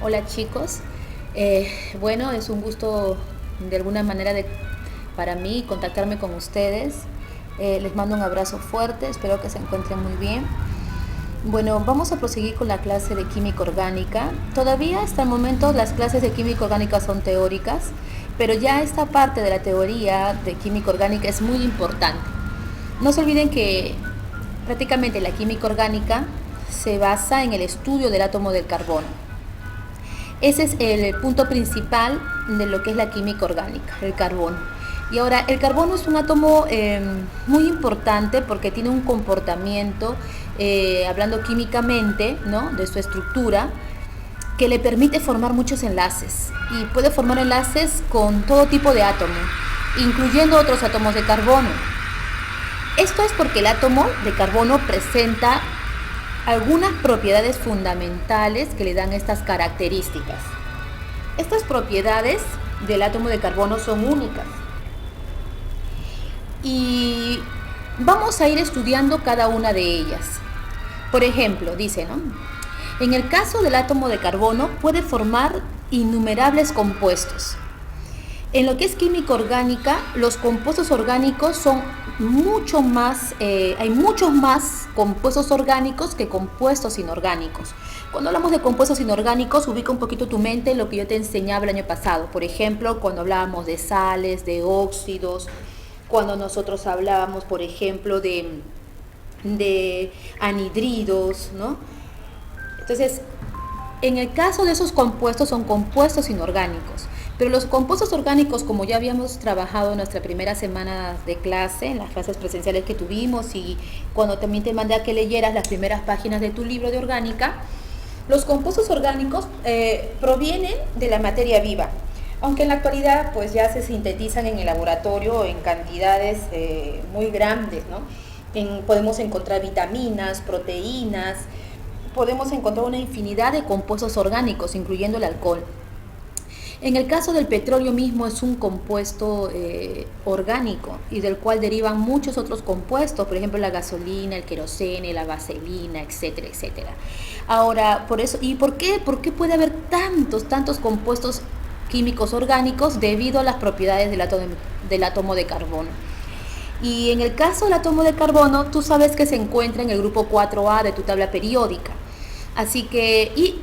Hola chicos, bueno, es un gusto de alguna manera para mí contactarme con ustedes. Les mando un abrazo fuerte, espero que se encuentren muy bien. Bueno, vamos a proseguir con la clase de química orgánica. Todavía hasta el momento las clases de química orgánica son teóricas, pero ya esta parte de la teoría de química orgánica es muy importante. No se olviden que prácticamente la química orgánica se basa en el estudio del átomo del carbono. Ese es el punto principal de lo que es la química orgánica, el carbono. Y ahora, el carbono es un átomo muy importante porque tiene un comportamiento, hablando químicamente, ¿no?, de su estructura, que le permite formar muchos enlaces. Y puede formar enlaces con todo tipo de átomos, incluyendo otros átomos de carbono. Esto es porque el átomo de carbono presenta algunas propiedades fundamentales que le dan estas características. Estas propiedades del átomo de carbono son únicas y vamos a ir estudiando cada una de ellas. Por ejemplo, dice, ¿no?, en el caso del átomo de carbono puede formar innumerables compuestos. En lo que es química orgánica, los compuestos orgánicos son mucho más, hay muchos más compuestos orgánicos que compuestos inorgánicos. Cuando hablamos de compuestos inorgánicos, ubica un poquito tu mente en lo que yo te enseñaba el año pasado. Por ejemplo, cuando hablábamos de sales, de óxidos, cuando nosotros hablábamos, por ejemplo, de anhidridos, ¿no? Entonces, en el caso de esos compuestos son compuestos inorgánicos. Pero los compuestos orgánicos, como ya habíamos trabajado en nuestra primera semana de clase, en las clases presenciales que tuvimos y cuando también te mandé a que leyeras las primeras páginas de tu libro de orgánica, los compuestos orgánicos provienen de la materia viva, aunque en la actualidad pues ya se sintetizan en el laboratorio en cantidades muy grandes, ¿no? Podemos encontrar vitaminas, proteínas, podemos encontrar una infinidad de compuestos orgánicos, incluyendo el alcohol. En el caso del petróleo mismo es un compuesto orgánico y del cual derivan muchos otros compuestos, por ejemplo la gasolina, el querosene, la vaselina, etcétera, etcétera. Ahora, por eso, ¿y por qué? ¿Por qué puede haber tantos compuestos químicos orgánicos? Debido a las propiedades del átomo de carbono. Y en el caso del átomo de carbono, tú sabes que se encuentra en el grupo 4A de tu tabla periódica. Así que, y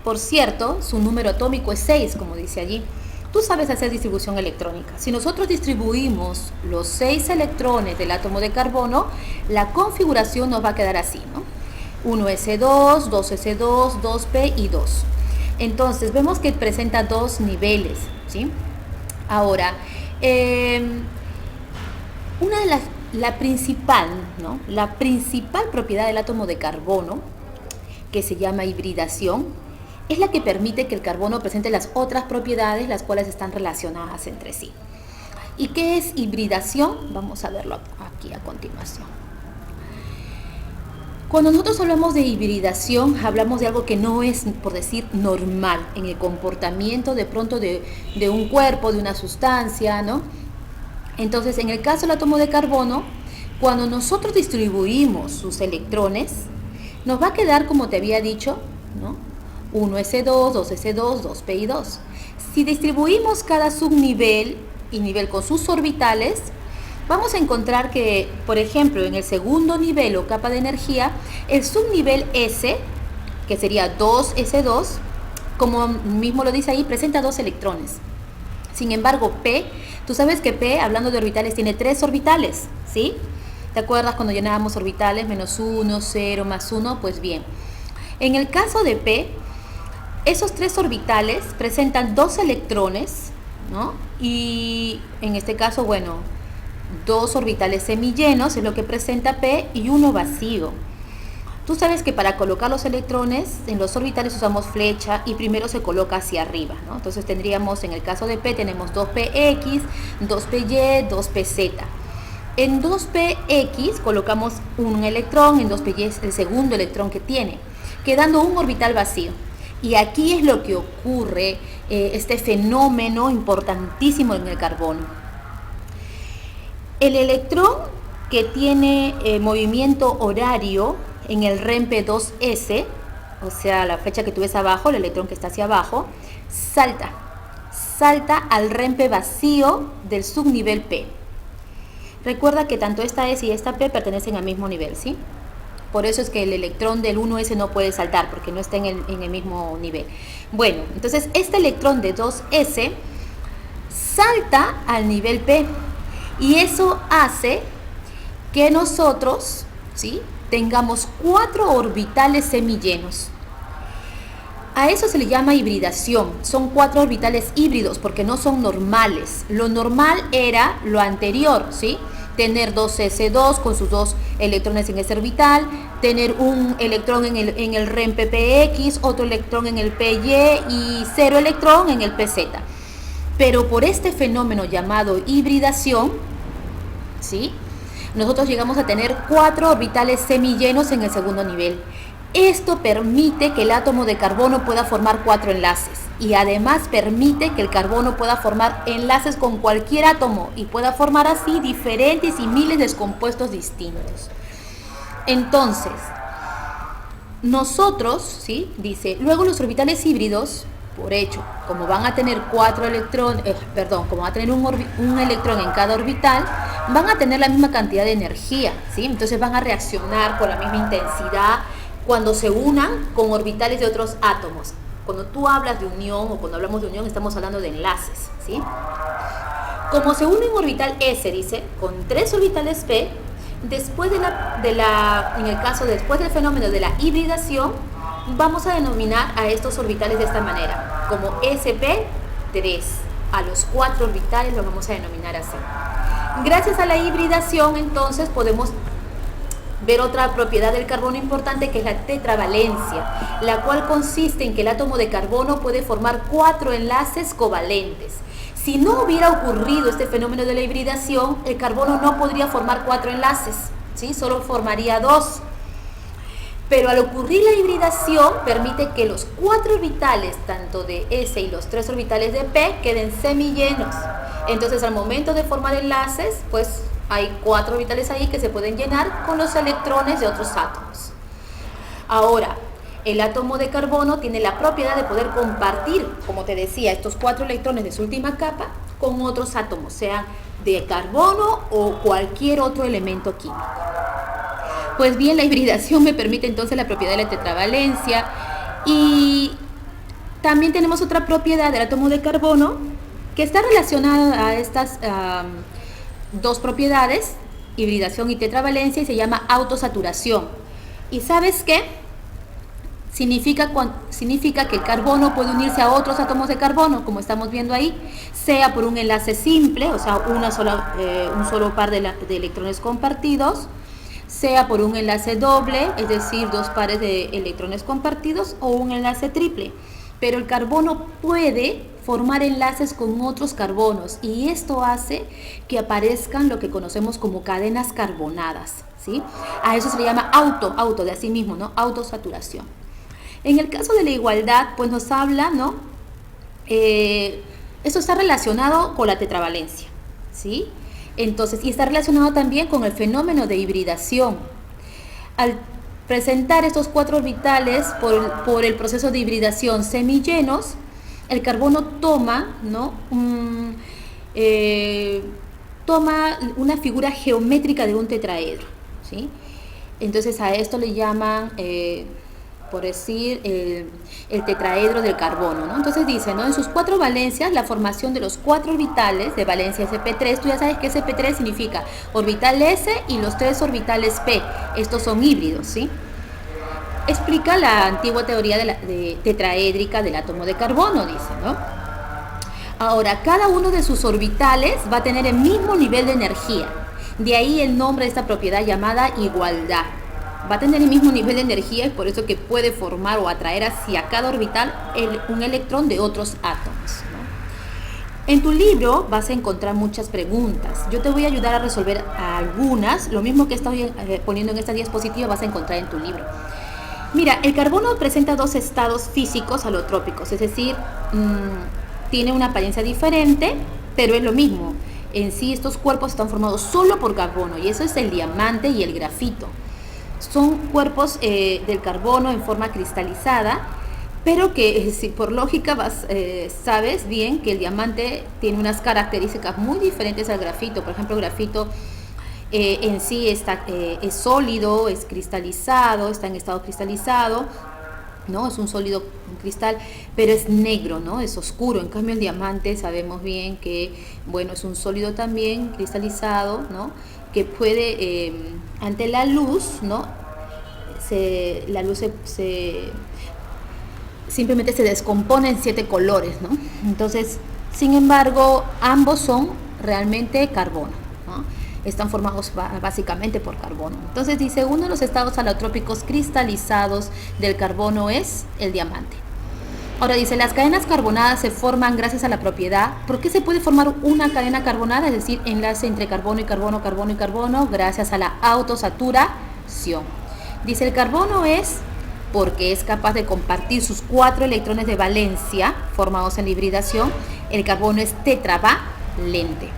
por cierto, su número atómico es 6, como dice allí. Tú sabes hacer distribución electrónica. Si nosotros distribuimos los 6 electrones del átomo de carbono, la configuración nos va a quedar así, ¿no? 1s2, 2s2, 2p y 2. Entonces, vemos que presenta dos niveles, ¿sí? Ahora, la principal, ¿no?, la principal propiedad del átomo de carbono, que se llama hibridación, es la que permite que el carbono presente las otras propiedades, las cuales están relacionadas entre sí. ¿Y qué es hibridación? Vamos a verlo aquí a continuación. Cuando nosotros hablamos de hibridación, hablamos de algo que no es, por decir, normal en el comportamiento de pronto de un cuerpo, de una sustancia, ¿no? Entonces, en el caso del átomo de carbono, cuando nosotros distribuimos sus electrones, nos va a quedar, como te había dicho, ¿no?, 1s2, 2s2, 2p y 2. Si distribuimos cada subnivel y nivel con sus orbitales, vamos a encontrar que, por ejemplo, en el segundo nivel o capa de energía, el subnivel S, que sería 2s2, como mismo lo dice ahí, presenta 2 electrones. Sin embargo, P, tú sabes que P, hablando de orbitales, tiene 3 orbitales, ¿sí? ¿Te acuerdas cuando llenábamos orbitales? -1, 0, +1, pues bien. En el caso de P, esos 3 orbitales presentan 2 electrones, ¿no? Y en este caso, bueno, 2 orbitales semillenos es lo que presenta P y 1 vacío. Tú sabes que para colocar los electrones en los orbitales usamos flecha y primero se coloca hacia arriba, ¿no? Entonces tendríamos, en el caso de P, tenemos 2px, 2py, 2pz. En 2px colocamos un electrón, en 2py es el segundo electrón que tiene, quedando un orbital vacío. Y aquí es lo que ocurre, este fenómeno importantísimo en el carbono. El electrón que tiene movimiento horario en el REMP 2s o sea, la flecha que tú ves abajo, el electrón que está hacia abajo, salta al rempe vacío del subnivel P. Recuerda que tanto esta S y esta P pertenecen al mismo nivel, ¿sí? Por eso es que el electrón del 1S no puede saltar, porque no está en el mismo nivel. Bueno, entonces este electrón de 2S salta al nivel P, y eso hace que nosotros, ¿sí?, tengamos 4 orbitales semillenos. A eso se le llama hibridación. Son 4 orbitales híbridos porque no son normales. Lo normal era lo anterior, ¿sí? Tener 2s2 con sus 2 electrones en ese orbital, tener un electrón en el REM PPX, otro electrón en el PY y 0 electrón en el PZ. Pero por este fenómeno llamado hibridación, ¿sí?, nosotros llegamos a tener 4 orbitales semillenos en el segundo nivel. Esto permite que el átomo de carbono pueda formar 4 enlaces, y además permite que el carbono pueda formar enlaces con cualquier átomo y pueda formar así diferentes y miles de compuestos distintos. Entonces, nosotros, ¿sí?, dice, luego los orbitales híbridos, por hecho, como van a tener 4 electrones, como van a tener un electrón en cada orbital, van a tener la misma cantidad de energía, ¿sí? Entonces van a reaccionar con la misma intensidad cuando se unan con orbitales de otros átomos. Cuando tú hablas de unión, o cuando hablamos de unión, estamos hablando de enlaces, ¿sí? Como se une un orbital S, dice, con 3 orbitales P, después después del fenómeno de la hibridación, vamos a denominar a estos orbitales de esta manera, como sp3. A los 4 orbitales los vamos a denominar así. Gracias a la hibridación, entonces, podemos ver otra propiedad del carbono importante, que es la tetravalencia, la cual consiste en que el átomo de carbono puede formar 4 enlaces covalentes. Si no hubiera ocurrido este fenómeno de la hibridación, el carbono no podría formar 4 enlaces, ¿sí? Solo formaría 2. Pero al ocurrir la hibridación, permite que los 4 orbitales, tanto de S y los 3 orbitales de P, queden semillenos. Entonces, al momento de formar enlaces, pues hay 4 orbitales ahí que se pueden llenar con los electrones de otros átomos. Ahora, el átomo de carbono tiene la propiedad de poder compartir, como te decía, estos 4 electrones de su última capa con otros átomos, sean de carbono o cualquier otro elemento químico. Pues bien, la hibridación me permite entonces la propiedad de la tetravalencia, y también tenemos otra propiedad del átomo de carbono que está relacionada a estas dos propiedades, hibridación y tetravalencia, y se llama autosaturación. ¿Y sabes qué? Significa que el carbono puede unirse a otros átomos de carbono, como estamos viendo ahí, sea por un enlace simple, o sea, un solo par de electrones compartidos, sea por un enlace doble, es decir, 2 pares de electrones compartidos, o un enlace triple. Pero el carbono puede formar enlaces con otros carbonos, y esto hace que aparezcan lo que conocemos como cadenas carbonadas, ¿sí? A eso se le llama auto de así mismo, ¿no? Autosaturación. En el caso de la igualdad, pues nos habla, ¿no? Esto está relacionado con la tetravalencia, ¿sí? Entonces, y está relacionado también con el fenómeno de hibridación. Al presentar estos 4 orbitales por el proceso de hibridación semillenos, el carbono toma, ¿no?, toma una figura geométrica de un tetraedro, ¿sí? Entonces a esto le llaman, por decir, el tetraedro del carbono, ¿no? Entonces dice, ¿no?, en sus 4 valencias, la formación de los 4 orbitales de valencia sp3, tú ya sabes que sp3 significa orbital s y los 3 orbitales p, estos son híbridos, ¿sí? Explica la antigua teoría de tetraédrica del átomo de carbono, dice, ¿no? Ahora, cada uno de sus orbitales va a tener el mismo nivel de energía, de ahí el nombre de esta propiedad llamada igualdad. Va a tener el mismo nivel de energía, y por eso que puede formar o atraer hacia cada orbital un electrón de otros átomos, ¿no? En tu libro vas a encontrar muchas preguntas. Yo te voy a ayudar a resolver algunas. Lo mismo que estoy poniendo en esta diapositiva vas a encontrar en tu libro. Mira, el carbono presenta 2 estados físicos alotrópicos, es decir, tiene una apariencia diferente, pero es lo mismo. En sí, estos cuerpos están formados solo por carbono, y eso es el diamante y el grafito. Son cuerpos del carbono en forma cristalizada, pero que si por lógica sabes bien que el diamante tiene unas características muy diferentes al grafito. Por ejemplo, el grafito en sí es sólido, es cristalizado, está en estado cristalizado, ¿no? Es un sólido cristal, pero es negro, ¿no? Es oscuro. En cambio el diamante sabemos bien que, bueno, es un sólido también cristalizado, ¿no? Que puede, ante la luz, ¿no? La luz simplemente se descompone en 7 colores, ¿no? Entonces, sin embargo, ambos son realmente carbono, ¿no? Están formados básicamente por carbono. Entonces dice, uno de los estados alotrópicos cristalizados del carbono es el diamante. Ahora dice, las cadenas carbonadas se forman gracias a la propiedad. ¿Por qué se puede formar una cadena carbonada? Es decir, enlace entre carbono y carbono, carbono y carbono, gracias a la autosaturación. Dice, el carbono es porque es capaz de compartir sus 4 electrones de valencia formados en la hibridación. El carbono es tetravalente.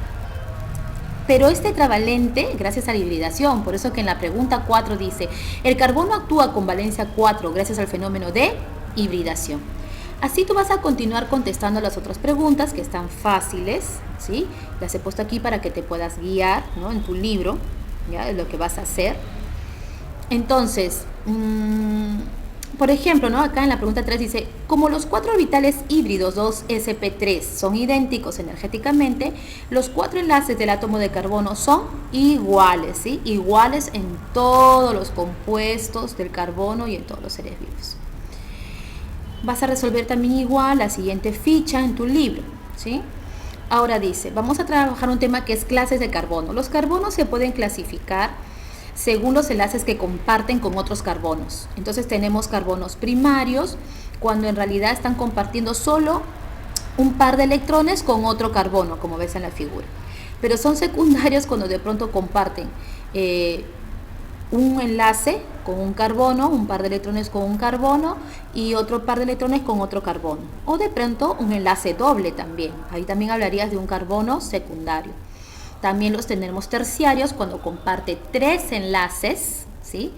Pero es tetravalente gracias a la hibridación. Por eso que en la pregunta 4 dice, el carbono actúa con valencia 4 gracias al fenómeno de hibridación. Así tú vas a continuar contestando las otras preguntas que están fáciles, ¿sí? Las he puesto aquí para que te puedas guiar, ¿no? En tu libro, ¿ya? Es lo que vas a hacer. Entonces, por ejemplo, ¿no? Acá en la pregunta 3 dice, como los 4 orbitales híbridos 2sp3 son idénticos energéticamente, los 4 enlaces del átomo de carbono son iguales, ¿sí? Iguales en todos los compuestos del carbono y en todos los seres vivos. Vas a resolver también igual la siguiente ficha en tu libro, ¿sí? Ahora dice, vamos a trabajar un tema que es clases de carbono. Los carbonos se pueden clasificar según los enlaces que comparten con otros carbonos. Entonces tenemos carbonos primarios, cuando en realidad están compartiendo solo un par de electrones con otro carbono, como ves en la figura. Pero son secundarios cuando de pronto comparten un enlace con un carbono, un par de electrones con un carbono y otro par de electrones con otro carbono. O de pronto un enlace doble también. Ahí también hablarías de un carbono secundario. También los tenemos terciarios cuando comparte 3 enlaces, ¿sí?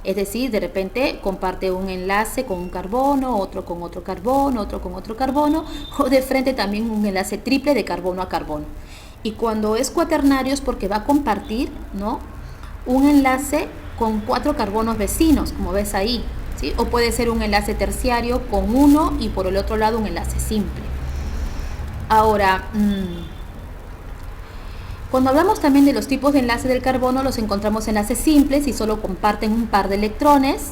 Es decir, de repente comparte un enlace con un carbono, otro con otro carbono, otro con otro carbono, o de frente también un enlace triple de carbono a carbono. Y cuando es cuaternario es porque va a compartir, ¿no? Un enlace con 4 carbonos vecinos, como ves ahí, ¿sí? O puede ser un enlace terciario con uno y por el otro lado un enlace simple. Ahora, cuando hablamos también de los tipos de enlace del carbono, los encontramos enlaces simples si solo comparten un par de electrones.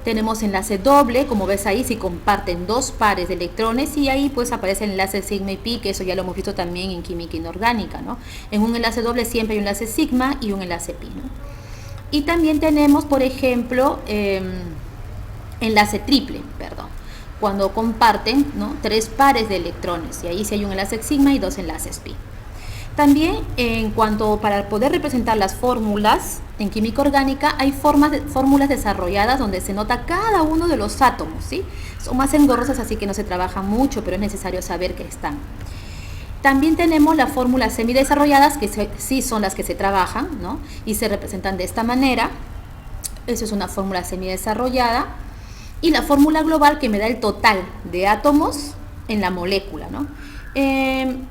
Tenemos enlace doble, como ves ahí, si comparten 2 pares de electrones, y ahí pues aparece el enlace sigma y pi, que eso ya lo hemos visto también en química inorgánica, ¿no? En un enlace doble siempre hay un enlace sigma y un enlace pi, ¿no? Y también tenemos, por ejemplo, enlace triple, cuando comparten, ¿no? 3 pares de electrones, y ahí sí hay un enlace sigma y 2 enlaces pi. También, en cuanto para poder representar las fórmulas en química orgánica, hay fórmulas desarrolladas donde se nota cada uno de los átomos, ¿sí? Son más engorrosas, así que no se trabaja mucho, pero es necesario saber que están. También tenemos las fórmulas semidesarrolladas, que sí son las que se trabajan, ¿no? Y se representan de esta manera. Eso es una fórmula semidesarrollada. Y la fórmula global, que me da el total de átomos en la molécula, ¿no?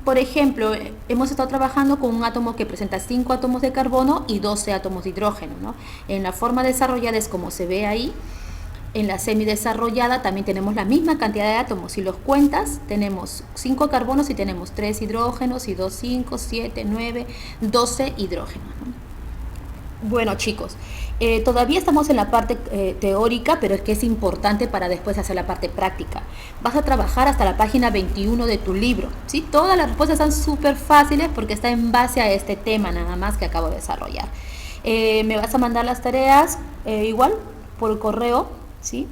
Por ejemplo, hemos estado trabajando con un átomo que presenta 5 átomos de carbono y 12 átomos de hidrógeno, ¿no? En la forma desarrollada es como se ve ahí. En la semidesarrollada también tenemos la misma cantidad de átomos. Si los cuentas, tenemos 5 carbonos y tenemos 3 hidrógenos y 2, 5, 7, 9, 12 hidrógenos, ¿no? Bueno, chicos, todavía estamos en la parte teórica, pero es que es importante para después hacer la parte práctica. Vas a trabajar hasta la página 21 de tu libro, ¿sí? Todas las respuestas están súper fáciles porque está en base a este tema nada más que acabo de desarrollar. Me vas a mandar las tareas igual por correo, ¿sí?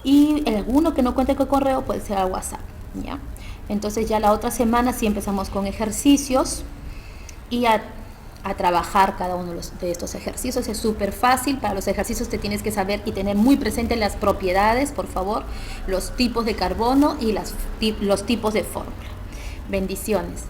Y alguno que no cuente con correo puede ser a WhatsApp, ¿ya? Entonces ya la otra semana sí empezamos con ejercicios y a trabajar cada uno de estos ejercicios. Es súper fácil. Para los ejercicios te tienes que saber y tener muy presente las propiedades, por favor, los tipos de carbono y los tipos de fórmula. Bendiciones.